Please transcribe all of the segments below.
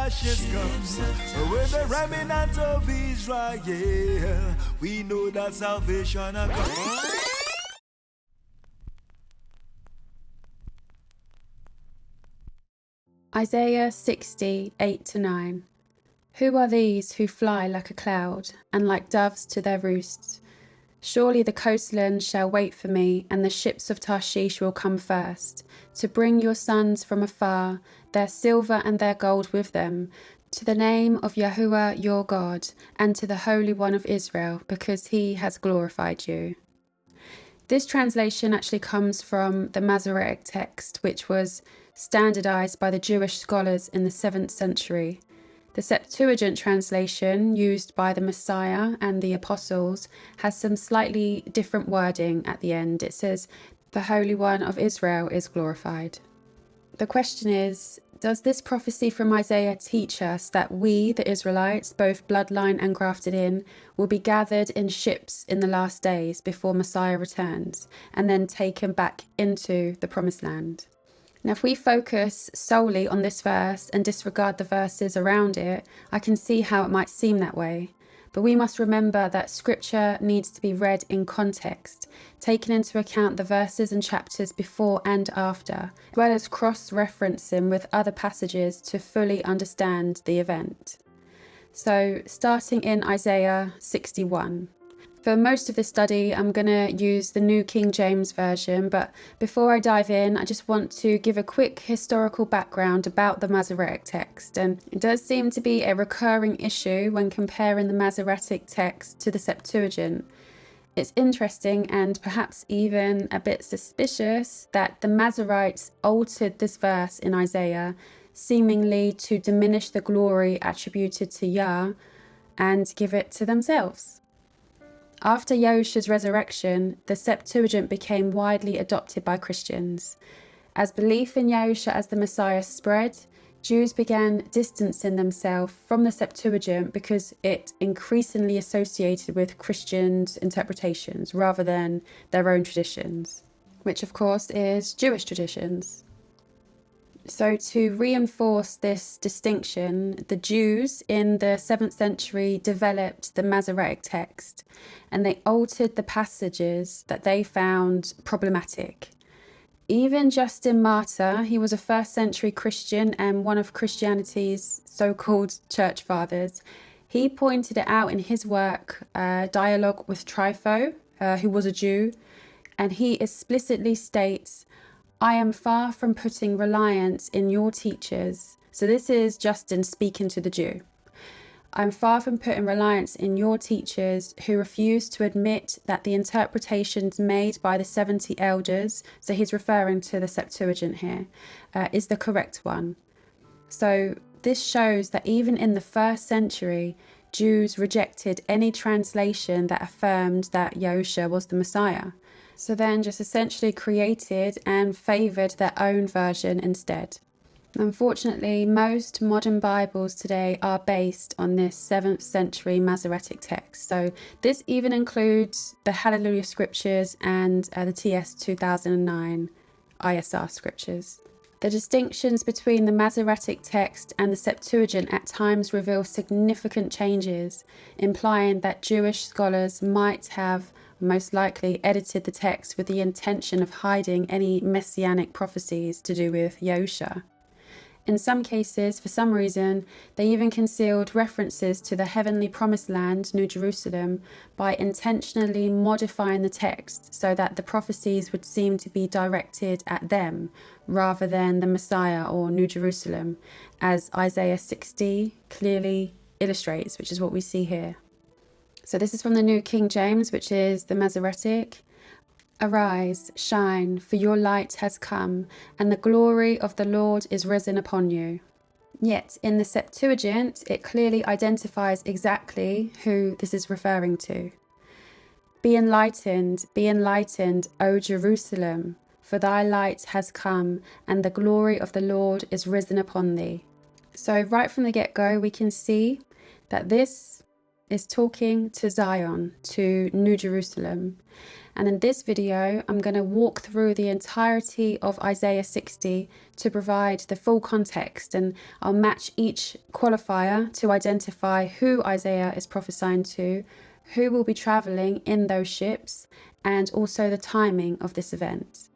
Tarshish comes, with the remnant of Israel, we know that salvation comes. Isaiah 60:8-9. Who are these who fly like a cloud, and like doves to their roosts? Surely the coastlands shall wait for me, and the ships of Tarshish will come first, to bring your sons from afar, their silver and their gold with them, to the name of Yahuwah your God, and to the Holy One of Israel, because he has glorified you. This translation actually comes from the Masoretic text, which was standardized by the Jewish scholars in the 7th century. The Septuagint translation, used by the Messiah and the Apostles, has some slightly different wording at the end. It says, "The Holy One of Israel is glorified." The question is, does this prophecy from Isaiah teach us that we, the Israelites, both bloodline and grafted in, will be gathered in ships in the last days before Messiah returns, and then taken back into the Promised Land? Now, if we focus solely on this verse and disregard the verses around it, I can see how it might seem that way. But we must remember that scripture needs to be read in context, taking into account the verses and chapters before and after, as well as cross-referencing with other passages to fully understand the event. So, starting in Isaiah 61. For most of this study, I'm going to use the New King James Version, but before I dive in, I just want to give a quick historical background about the Masoretic text. And it does seem to be a recurring issue when comparing the Masoretic text to the Septuagint. It's interesting and perhaps even a bit suspicious that the Masoretes altered this verse in Isaiah, seemingly to diminish the glory attributed to Yah and give it to themselves. After Yahushua's resurrection, the Septuagint became widely adopted by Christians. As belief in Yahushua as the Messiah spread, Jews began distancing themselves from the Septuagint because it increasingly associated with Christians' interpretations rather than their own traditions, which of course is Jewish traditions. So to reinforce this distinction, the Jews in the 7th century developed the Masoretic text, and they altered the passages that they found problematic. Even Justin Martyr, he was a 1st century Christian and one of Christianity's so-called church fathers, he pointed it out in his work, Dialogue with Trypho, who was a Jew, and he explicitly states, "I am far from putting reliance in your teachers." So this is Justin speaking to the Jew. "I'm far from putting reliance in your teachers who refuse to admit that the interpretations made by the 70 elders," so he's referring to the Septuagint here, "is the correct one." So this shows that even in the 1st century, Jews rejected any translation that affirmed that Yahushua was the Messiah. So then just essentially created and favoured their own version instead. Unfortunately, most modern Bibles today are based on this 7th century Masoretic text. So this even includes the Hallelujah Scriptures and the TS 2009 ISR Scriptures. The distinctions between the Masoretic text and the Septuagint at times reveal significant changes, implying that Jewish scholars might have most likely edited the text with the intention of hiding any messianic prophecies to do with Yahushua. In some cases, for some reason, they even concealed references to the heavenly promised land, New Jerusalem, by intentionally modifying the text so that the prophecies would seem to be directed at them rather than the Messiah or New Jerusalem, as Isaiah 60 clearly illustrates, which is what we see here. So this is from the New King James, which is the Masoretic. "Arise, shine, for your light has come, and the glory of the Lord is risen upon you." Yet in the Septuagint, it clearly identifies exactly who this is referring to. Be enlightened, O Jerusalem, for thy light has come, and the glory of the Lord is risen upon thee." So right from the get-go, we can see that this is talking to Zion, to New Jerusalem. And in this video, I'm going to walk through the entirety of Isaiah 60 to provide the full context, and I'll match each qualifier to identify who Isaiah is prophesying to, who will be traveling in those ships, and also the timing of this event.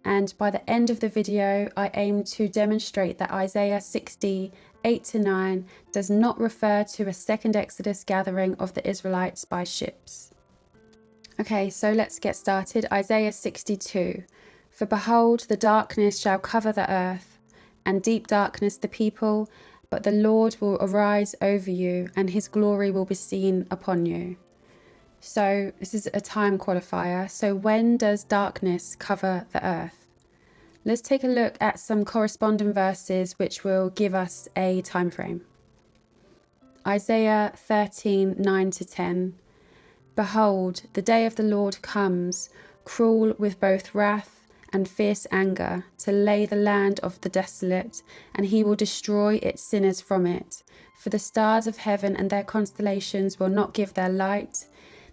And by the end of the video, I aim to demonstrate that Isaiah 60, 8-9 does not refer to a second Exodus gathering of the Israelites by ships. Okay, so let's get started. Isaiah 62. For behold, the darkness shall cover the earth, and deep darkness the people, but the Lord will arise over you, and his glory will be seen upon you. So this is a time qualifier. So when does darkness cover the earth? Let's take a look at some corresponding verses which will give us a time frame. Isaiah 13, 9-10. Behold, the day of the Lord comes, cruel with both wrath and fierce anger, to lay the land of the desolate, and he will destroy its sinners from it. For the stars of heaven and their constellations will not give their light.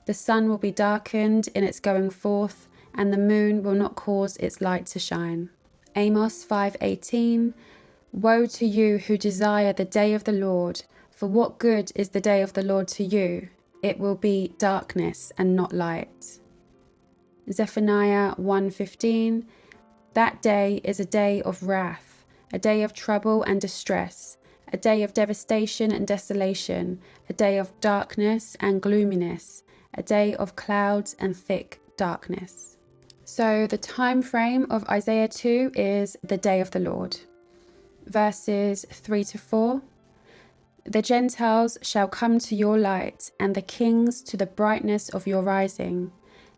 The sun will be darkened in its going forth, and the moon will not cause its light to shine. Amos 5:18. Woe to you who desire the day of the Lord, for what good is the day of the Lord to you? It will be darkness and not light. Zephaniah 1:15. That day is a day of wrath, a day of trouble and distress, a day of devastation and desolation, a day of darkness and gloominess, a day of clouds and thick darkness. So the time frame of Isaiah 2 is the day of the Lord. Verses 3-4. The Gentiles shall come to your light, and the kings to the brightness of your rising.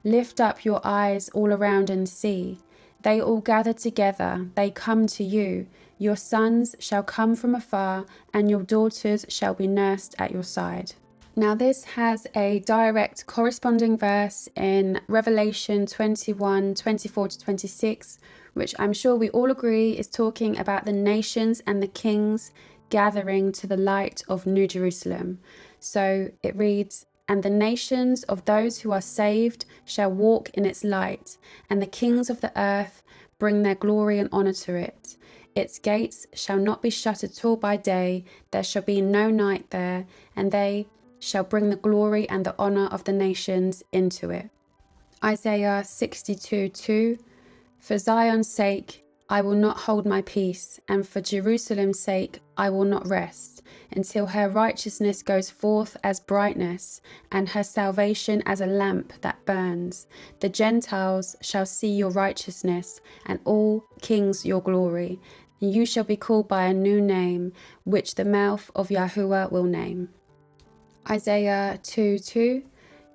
Lift up your eyes all around and see. They all gather together, they come to you. Your sons shall come from afar, and your daughters shall be nursed at your side. Now this has a direct corresponding verse in Revelation 21, 24-26, which I'm sure we all agree is talking about the nations and the kings gathering to the light of New Jerusalem. So it reads, and the nations of those who are saved shall walk in its light, and the kings of the earth bring their glory and honor to it. Its gates shall not be shut at all by day, there shall be no night there, and they shall bring the glory and the honor of the nations into it. Isaiah 62:2. For Zion's sake I will not hold my peace, and for Jerusalem's sake I will not rest, until her righteousness goes forth as brightness, and her salvation as a lamp that burns. The Gentiles shall see your righteousness, and all kings your glory. And you shall be called by a new name, which the mouth of Yahuwah will name. Isaiah 2:2.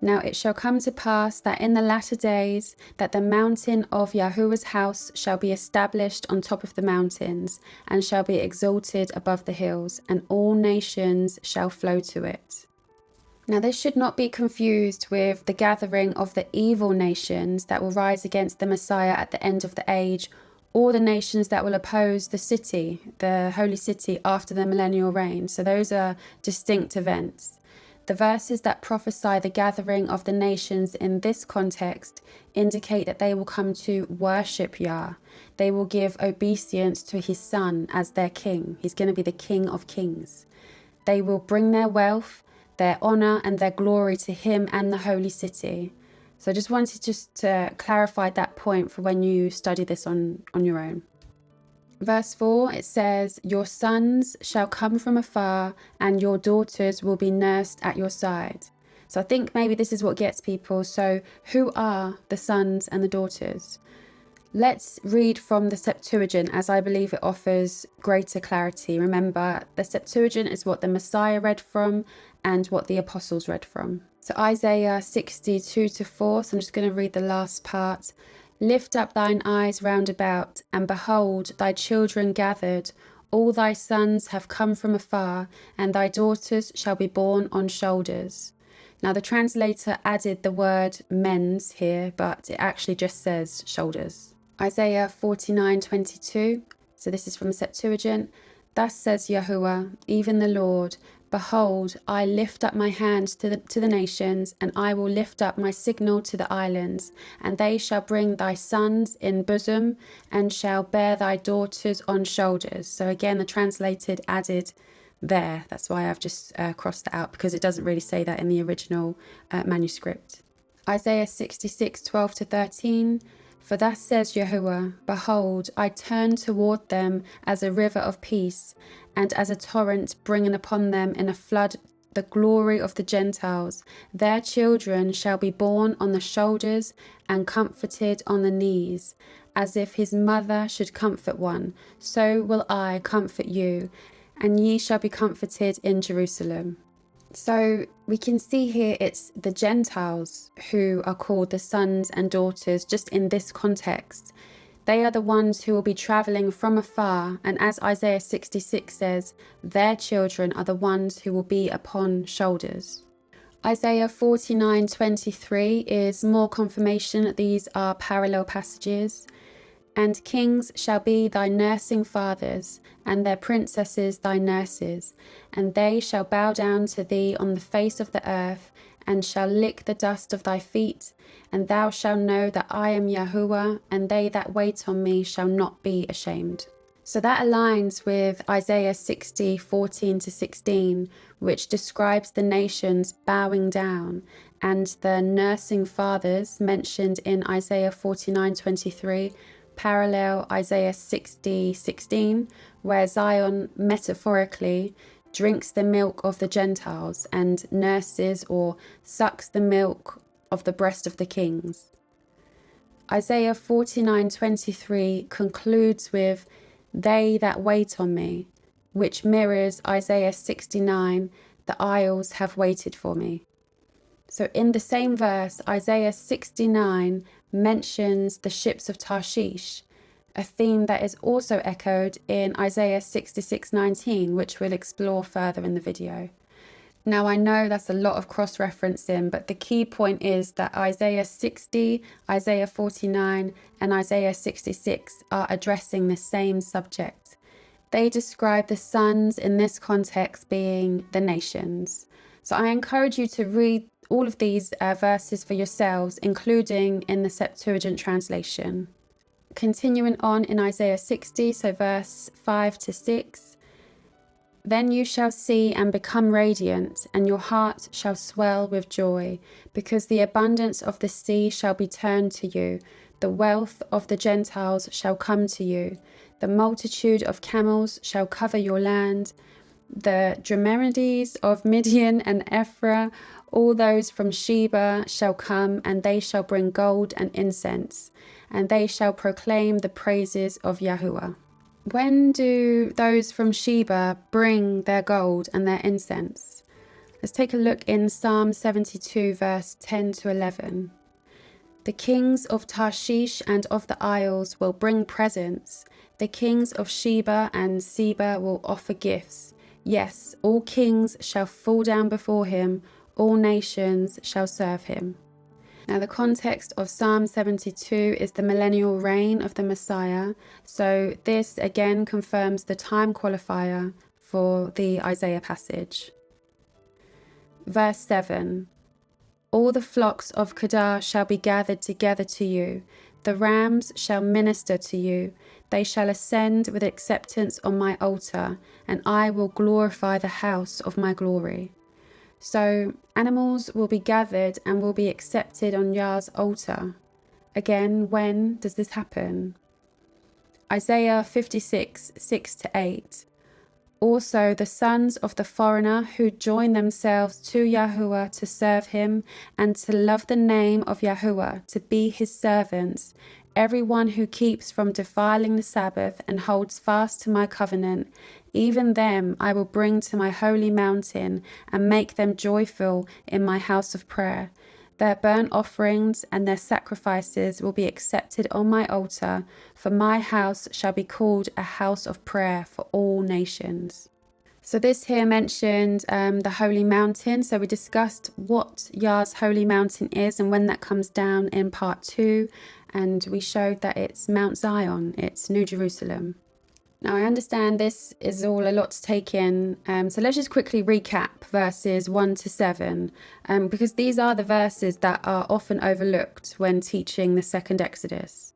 Now it shall come to pass that in the latter days that the mountain of Yahuwah's house shall be established on top of the mountains, and shall be exalted above the hills, and all nations shall flow to it. Now this should not be confused with the gathering of the evil nations that will rise against the Messiah at the end of the age, or the nations that will oppose the city, the holy city, after the millennial reign. So those are distinct events. The verses that prophesy the gathering of the nations in this context indicate that they will come to worship Yah. They will give obeisance to his son as their king. He's going to be the King of Kings. They will bring their wealth, their honor, and their glory to him and the holy city. So I just wanted to clarify that point for when you study this on your own. Verse 4, it says, your sons shall come from afar, and your daughters will be nursed at your side. So I think maybe this is what gets people. So who are the sons and the daughters? Let's read from the Septuagint, as I believe it offers greater clarity. Remember, the Septuagint is what the Messiah read from and what the apostles read from. So Isaiah 62-4, so I'm just going to read the last part. Lift up thine eyes round about, and behold, thy children gathered. All thy sons have come from afar, and thy daughters shall be born on shoulders. Now the translator added the word men's here, but it actually just says shoulders. Isaiah 49:22. So this is from Septuagint. Thus says Yahuwah, even the Lord, Behold, I lift up my hand to the nations, and I will lift up my signal to the islands, and they shall bring thy sons in bosom, and shall bear thy daughters on shoulders. So again, the translated added there. That's why I've just crossed that out, because it doesn't really say that in the original manuscript. Isaiah 66:12-13. For thus says Yahuwah, behold, I turn toward them as a river of peace, and as a torrent bringing upon them in a flood the glory of the Gentiles. Their children shall be borne on the shoulders and comforted on the knees, as if his mother should comfort one. So will I comfort you, and ye shall be comforted in Jerusalem. So we can see here it's the Gentiles who are called the sons and daughters just in this context. They are the ones who will be traveling from afar, and as Isaiah 66 says, their children are the ones who will be upon shoulders. Isaiah 49:23 is more confirmation that these are parallel passages. And kings shall be thy nursing fathers, and their princesses thy nurses, and they shall bow down to thee on the face of the earth, and shall lick the dust of thy feet, and thou shalt know that I am Yahuwah, and they that wait on me shall not be ashamed. So that aligns with Isaiah 60:14-16, which describes the nations bowing down, and the nursing fathers mentioned in Isaiah 49:23 parallel Isaiah 60:16, where Zion metaphorically drinks the milk of the Gentiles and nurses or sucks the milk of the breast of the kings. Isaiah 49:23 concludes with, they that wait on me, which mirrors Isaiah 69, the isles have waited for me. So in the same verse, Isaiah 69 mentions the ships of Tarshish, a theme that is also echoed in Isaiah 66:19, which we'll explore further in the video. Now I know that's a lot of cross-referencing, but the key point is that Isaiah 60, Isaiah 49, and Isaiah 66 are addressing the same subject. They describe the sons in this context being the nations. So I encourage you to read all of these verses for yourselves, including in the Septuagint translation. Continuing on in Isaiah 60, so verse 5-6. Then you shall see and become radiant, and your heart shall swell with joy, because the abundance of the sea shall be turned to you. The wealth of the Gentiles shall come to you. The multitude of camels shall cover your land. The Dromedarides of Midian and Ephraim, all those from Sheba shall come, and they shall bring gold and incense, and they shall proclaim the praises of Yahuwah. When do those from Sheba bring their gold and their incense? Let's take a look in Psalm 72, verse 10-11. The kings of Tarshish and of the isles will bring presents. The kings of Sheba and Seba will offer gifts. Yes, all kings shall fall down before him, all nations shall serve him. Now the context of Psalm 72 is the millennial reign of the Messiah, so this again confirms the time qualifier for the Isaiah passage. Verse 7. All the flocks of Kedar shall be gathered together to you. The rams shall minister to you. They shall ascend with acceptance on my altar, and I will glorify the house of my glory. So animals will be gathered and will be accepted on Yah's altar. Again, when does this happen? Isaiah 56:6-8. Also the sons of the foreigner who join themselves to Yahuwah to serve him and to love the name of Yahuwah, to be his servants, everyone who keeps from defiling the Sabbath and holds fast to my covenant, even them I will bring to my holy mountain and make them joyful in my house of prayer. Their burnt offerings and their sacrifices will be accepted on my altar, for my house shall be called a house of prayer for all nations. So this here mentioned the holy mountain. So we discussed what Yah's holy mountain is and when that comes down in part 2. And we showed that it's Mount Zion, it's New Jerusalem. Now, I understand this is all a lot to take in, so let's just quickly recap verses 1 to 7, because these are the verses that are often overlooked when teaching the Second Exodus.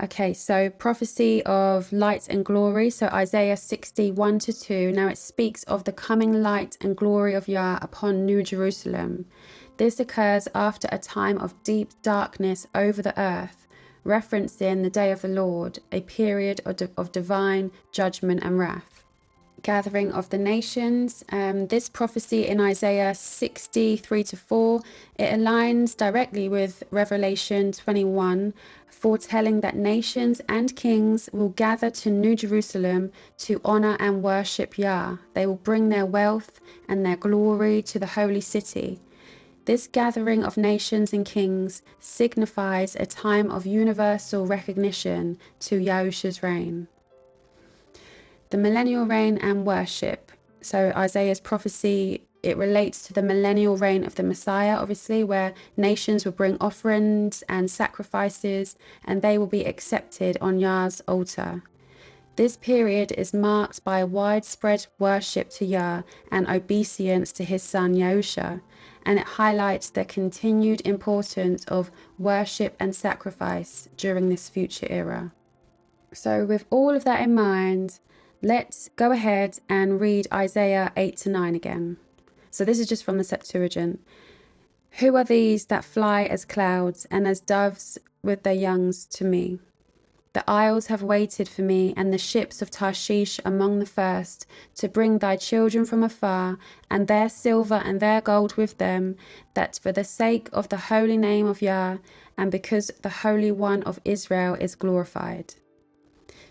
Okay, so prophecy of light and glory, so Isaiah 61 to 2. Now it speaks of the coming light and glory of Yah upon New Jerusalem. This occurs after a time of deep darkness over the earth, referencing the day of the Lord, a period of divine judgment and wrath. Gathering of the nations. This prophecy in Isaiah 63 to 4, it aligns directly with Revelation 21, foretelling that nations and kings will gather to New Jerusalem to honor and worship Yah. They will bring their wealth and their glory to the holy city. This gathering of nations and kings signifies a time of universal recognition to Yahushua's reign. The millennial reign and worship. So Isaiah's prophecy, it relates to the millennial reign of the Messiah, obviously, where nations will bring offerings and sacrifices, and they will be accepted on Yah's altar. This period is marked by widespread worship to Yah and obeisance to his son Yahushua, and it highlights the continued importance of worship and sacrifice during this future era. So with all of that in mind, let's go ahead and read Isaiah 8 to 9 again. So this is just from the Septuagint. Who are these that fly as clouds and as doves with their youngs to me? The isles have waited for me, and the ships of Tarshish among the first, to bring thy children from afar, and their silver and their gold with them, that for the sake of the holy name of Yah, and because the Holy One of Israel is glorified.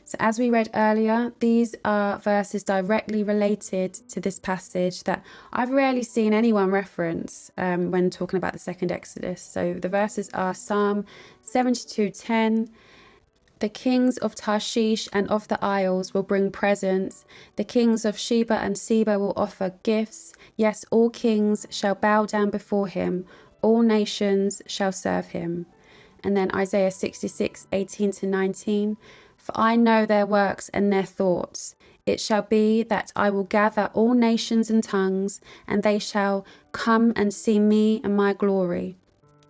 So as we read earlier, these are verses directly related to this passage that I've rarely seen anyone reference when talking about the Second Exodus. So the verses are Psalm 72:10. The kings of Tarshish and of the isles will bring presents. The kings of Sheba and Seba will offer gifts. Yes, all kings shall bow down before him. All nations shall serve him. And then Isaiah 66:18 to 19. For I know their works and their thoughts. It shall be that I will gather all nations and tongues, and they shall come and see me and my glory.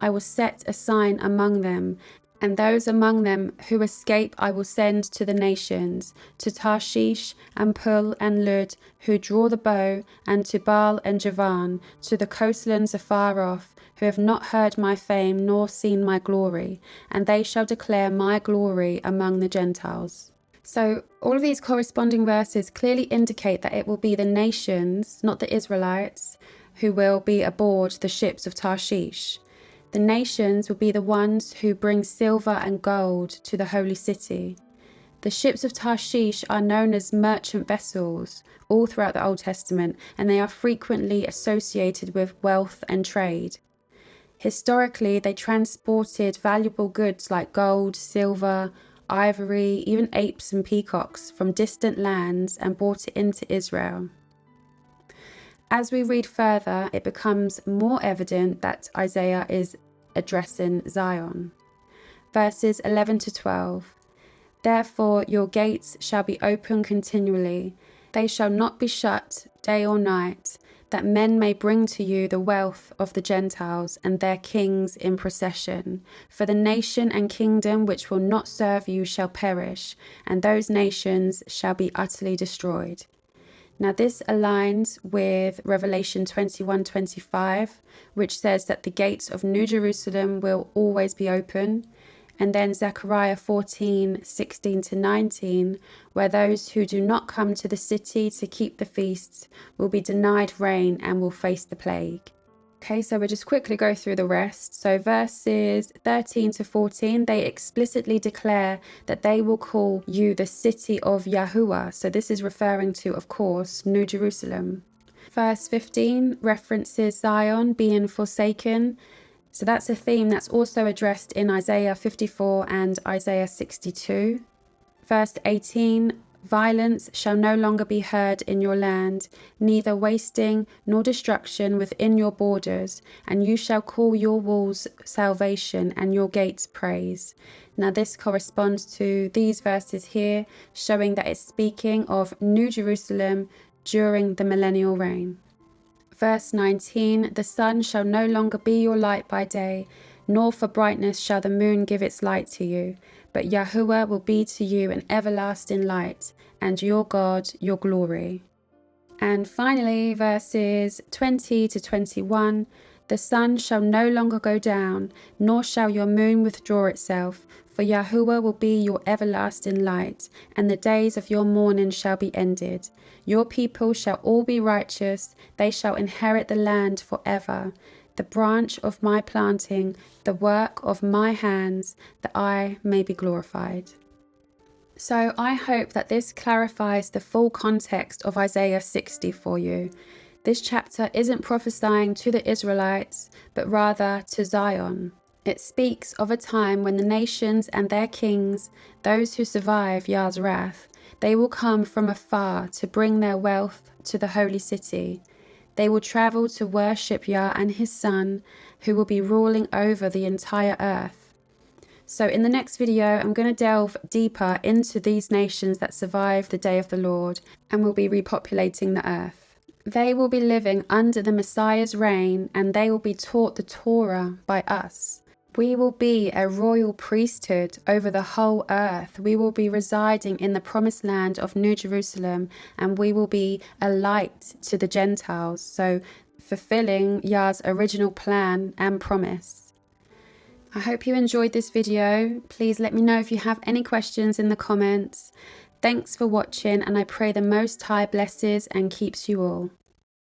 I will set a sign among them, and those among them who escape I will send to the nations, to Tarshish and Pul and Lud, who draw the bow, and to Baal and Javan, to the coastlands afar off, who have not heard my fame nor seen my glory, and they shall declare my glory among the Gentiles. So all of these corresponding verses clearly indicate that it will be the nations, not the Israelites, who will be aboard the ships of Tarshish. The nations will be the ones who bring silver and gold to the holy city. The ships of Tarshish are known as merchant vessels all throughout the Old Testament, and they are frequently associated with wealth and trade. Historically, they transported valuable goods like gold, silver, ivory, even apes and peacocks from distant lands and brought it into Israel. As we read further, it becomes more evident that Isaiah is addressing Zion. Verses 11 to 12. Therefore your gates shall be open continually. They shall not be shut day or night, that men may bring to you the wealth of the Gentiles and their kings in procession. For the nation and kingdom which will not serve you shall perish, and those nations shall be utterly destroyed. Now this aligns with Revelation 21:25, which says that the gates of New Jerusalem will always be open. And then Zechariah 14:16 to 19, where those who do not come to the city to keep the feasts will be denied rain and will face the plague. Okay, so we'll just quickly go through the rest. So verses 13 to 14, they explicitly declare that they will call you the city of Yahuwah. So this is referring to, of course, New Jerusalem. Verse 15 references Zion being forsaken. So that's a theme that's also addressed in Isaiah 54 and Isaiah 62. Verse 18 Violence shall no longer be heard in your land, neither wasting nor destruction within your borders, and you shall call your walls salvation and your gates praise. Now this corresponds to these verses here, showing that it's speaking of New Jerusalem during the millennial reign. Verse 19, the sun shall no longer be your light by day, nor for brightness shall the moon give its light to you. But Yahuwah will be to you an everlasting light, and your God your glory. And finally, verses 20 to 21, the sun shall no longer go down, nor shall your moon withdraw itself, for Yahuwah will be your everlasting light, and the days of your mourning shall be ended. Your people shall all be righteous, they shall inherit the land forever. The branch of my planting, the work of my hands, that I may be glorified. So I hope that this clarifies the full context of Isaiah 60 for you. This chapter isn't prophesying to the Israelites, but rather to Zion. It speaks of a time when the nations and their kings, those who survive Yah's wrath, they will come from afar to bring their wealth to the holy city. They will travel to worship Yah and his Son, who will be ruling over the entire earth. So in the next video, I'm going to delve deeper into these nations that survive the day of the Lord and will be repopulating the earth. They will be living under the Messiah's reign, and they will be taught the Torah by us. We will be a royal priesthood over the whole earth. We will be residing in the promised land of New Jerusalem, and we will be a light to the Gentiles, so fulfilling Yah's original plan and promise. I hope you enjoyed this video. Please let me know if you have any questions in the comments. Thanks for watching, and I pray the Most High blesses and keeps you all.